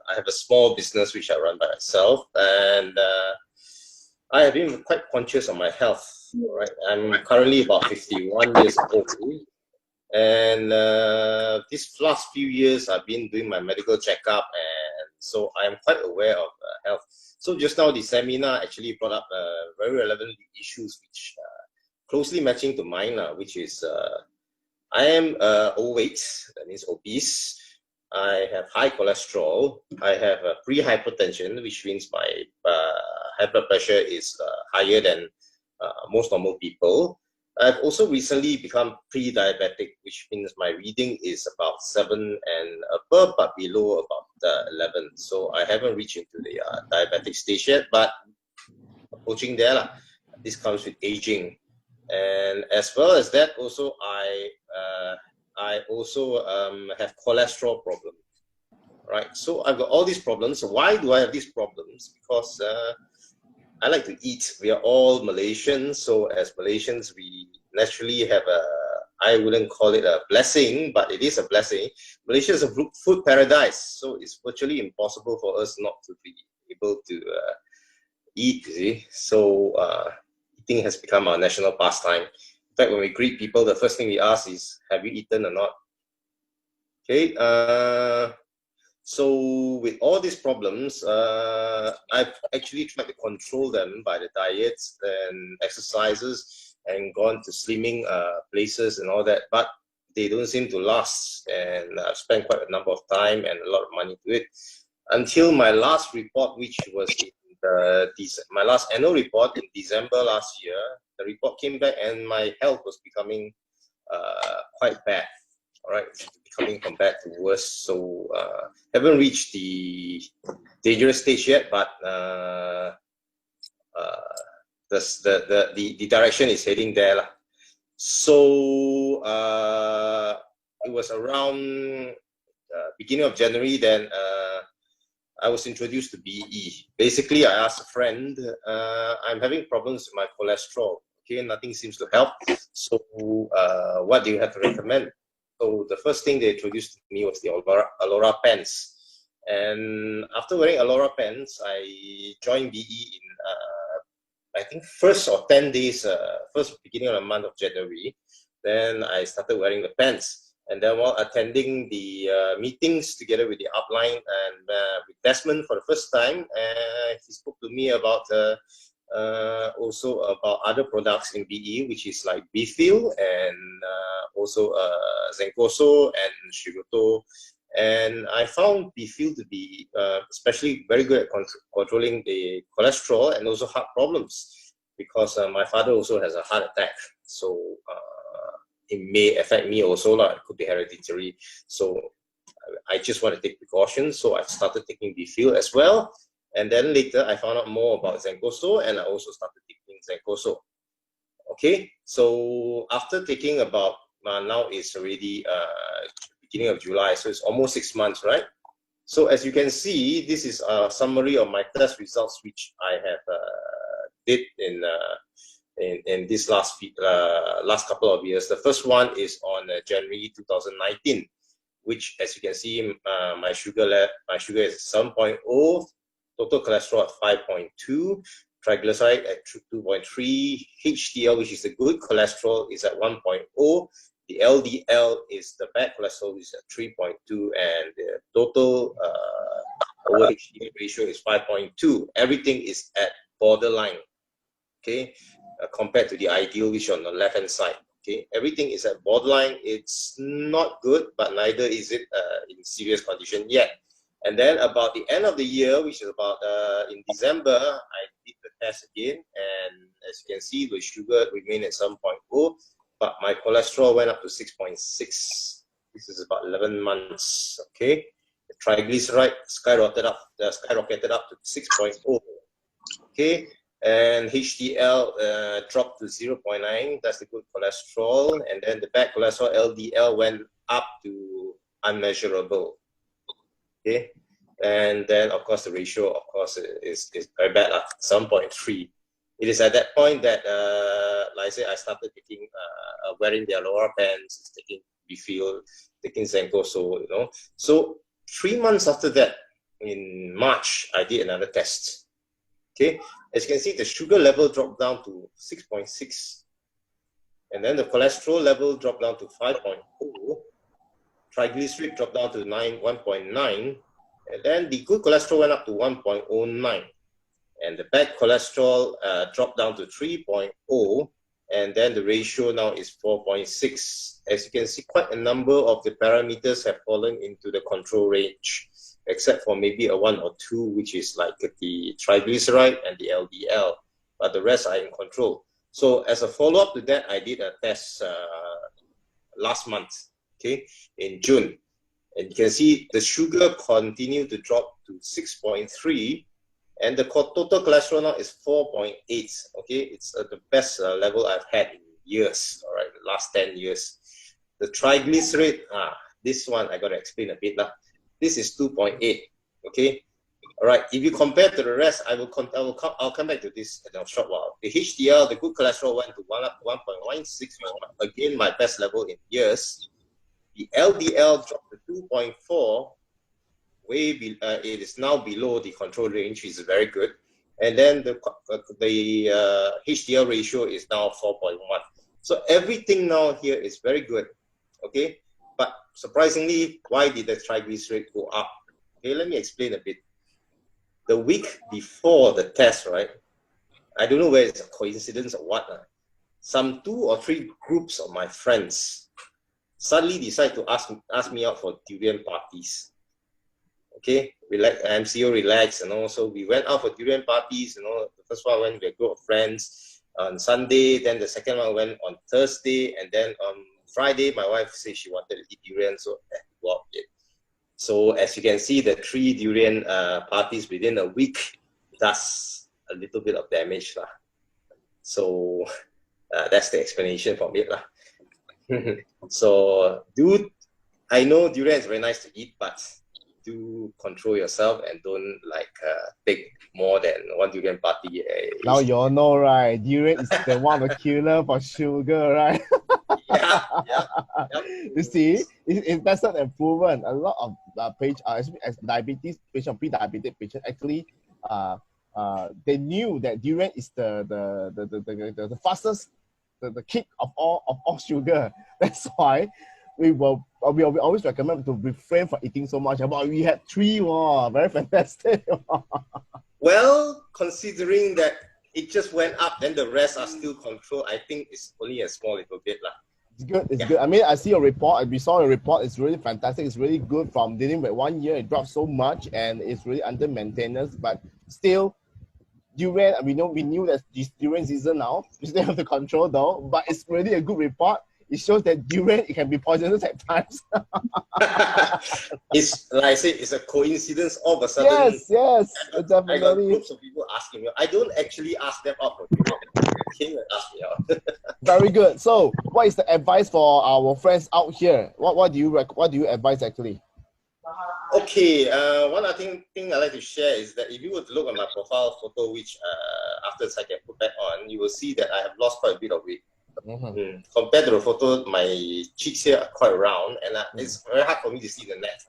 I have a small business which I run by myself, and I have been quite conscious of my health. Right, I'm currently about 51 years old, and these last few years I've been doing my medical checkup, and so I am quite aware of health. So just now the seminar actually brought up very relevant issues which closely matching to mine, which is I am overweight, that means obese. I have high cholesterol. I have pre-hypertension, which means my high blood pressure is higher than most normal people. I've also recently become pre-diabetic, which means my reading is about 7 and above, but below about 11. So I haven't reached into the diabetic stage yet, but approaching there. This comes with aging. And as well as that, also I also have cholesterol problem, right? So I've got all these problems. So why do I have these problems? Because I like to eat. We are all Malaysians, so as Malaysians, we naturally have I wouldn't call it a blessing, but it is a blessing. Malaysia is a food paradise, so it's virtually impossible for us not to be able to eat, you see. So eating has become our national pastime. In fact, when we greet people, the first thing we ask is, have you eaten or not? Okay, so with all these problems, I've actually tried to control them by the diets and exercises and gone to slimming places and all that, but they don't seem to last, and I've spent quite a number of time and a lot of money to it until my last report, which was in my last annual report in December last year. The report came back and my health was becoming quite bad. All right, becoming from bad to worse. So haven't reached the dangerous stage yet, but the direction is heading there. So it was around beginning of January, then I was introduced to BE. Basically, I asked a friend, I'm having problems with my cholesterol. Okay, nothing seems to help. So what do you have to recommend? So the first thing they introduced to me was the AuloraPants. And after wearing AuloraPants, I joined BE in, I think, first or 10 days, first beginning of the month of January. Then I started wearing the pants. And then while attending the meetings together with the upline and with Desmond for the first time, he spoke to me about also about other products in BE, which is like Befil and also Zencoso and Shiruto. And I found Befil to be especially very good at controlling the cholesterol and also heart problems, because my father also has a heart attack. So it may affect me also, it could be hereditary. So I just want to take precautions. So I started taking Befil as well. And then later I found out more about Zencoso, and I also started taking Zencoso. Okay, so after taking about, now it's already beginning of July, so it's almost 6 months, right? So as you can see, this is a summary of my test results, which I have did in this last couple of years. The first one is on January 2019, which, as you can see, my sugar is 7.0, total cholesterol at 5.2, triglyceride at 2.3, HDL, which is the good cholesterol, is at 1.0. The LDL is the bad cholesterol, is at 3.2, and the total over HDL ratio is 5.2. Everything is at borderline, okay, compared to the ideal, which on the left-hand side. Okay, everything is at borderline. It's not good, but neither is it in serious condition yet. And then about the end of the year, which is about in December, I did the test again, and as you can see, the sugar remained at 7.0, but my cholesterol went up to 6.6. This is about 11 months. Okay, the triglyceride skyrocketed up to 6.0. Okay, and HDL dropped to 0.9. That's the good cholesterol, and then the bad cholesterol LDL went up to unmeasurable. Okay, and then of course the ratio, of course, is very bad, 7.3. It is at that point that, like I said, I started taking, wearing the AuloraPants, taking Befil, taking Zencoso, you know. So 3 months after that, in March, I did another test. Okay, as you can see, the sugar level dropped down to 6.6, and then the cholesterol level dropped down to 5.0, triglyceride dropped down to 1.9, and then the good cholesterol went up to 1.09, and the bad cholesterol dropped down to 3.0, and then the ratio now is 4.6. As you can see, quite a number of the parameters have fallen into the control range, except for maybe a 1 or 2, which is like the triglyceride and the LDL, but the rest are in control. So as a follow-up to that, I did a test last month, okay, in June. And you can see the sugar continued to drop to 6.3, and the total cholesterol now is 4.8, okay? It's the best level I've had in years, all right, the last 10 years. The triglyceride, this one I got to explain a bit. This is 2.8, okay? All right, if you compare to the rest, I'll come back to this in a short while. The HDL, the good cholesterol, went to 1.16, again, my best level in years. The LDL dropped to 2.4, it is now below the control range, which is very good. And then the HDL ratio is now 4.1. So everything now here is very good, okay? But surprisingly, why did the triglyceride go up? Okay, let me explain a bit. The week before the test, right? I don't know whether it's a coincidence or what. Some 2 or 3 groups of my friends suddenly decide to ask me out for durian parties. Okay, MCO relax, so we went out for durian parties, the first one went with a group of friends on Sunday, then the second one went on Thursday, and then on Friday, my wife said she wanted to eat durian, so well, yeah. So as you can see, the 3 durian parties within a week does a little bit of damage. So that's the explanation from it. So I know durian is very nice to eat, but do control yourself and don't take more than 1 durian party. Now you all know, right? Durian is the one of the killer for sugar, right? Yeah. You see, it's tested and proven. A lot of as diabetes patient, pre-diabetic patient, actually, they knew that durian is the fastest, the kick of all sugar. That's why we always recommend to refrain from eating so much. But we had 3, very fantastic. Well, considering that it just went up, then the rest are still controlled, I think it's only a small little bit. It's good, it's good. I mean, I see your report, we saw your report, it's really fantastic, it's really good. From dealing with 1 year, it dropped so much, and it's really under maintenance, but still, durian, we knew that this durian season now, we still have to control though, but it's really a good report. It shows that durian, it can be poisonous at times. It's like I say, it's a coincidence. All of a sudden, yes, definitely. I got groups of people asking me. I don't actually ask them out for durian. They came and asked me out. Very good. So, what is the advice for our friends out here? What do you advise actually? Okay, one other thing I like to share is that if you were to look at my profile photo, which afterwards I can put back on, you will see that I have lost quite a bit of weight. Compared to the photo, my cheeks here are quite round, and it's very hard for me to see the neck.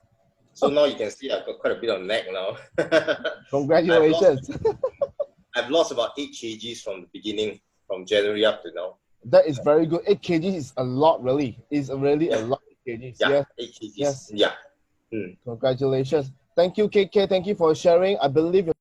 So now you can see I've got quite a bit of neck now. Congratulations. I've lost about 8 kgs from the beginning, from January up to now. That is very good. 8 kgs is a lot, really. It's really a lot of kgs. Yeah, 8 kgs. Yes. Yeah. Congratulations. Thank you, KK. Thank you for sharing. I believe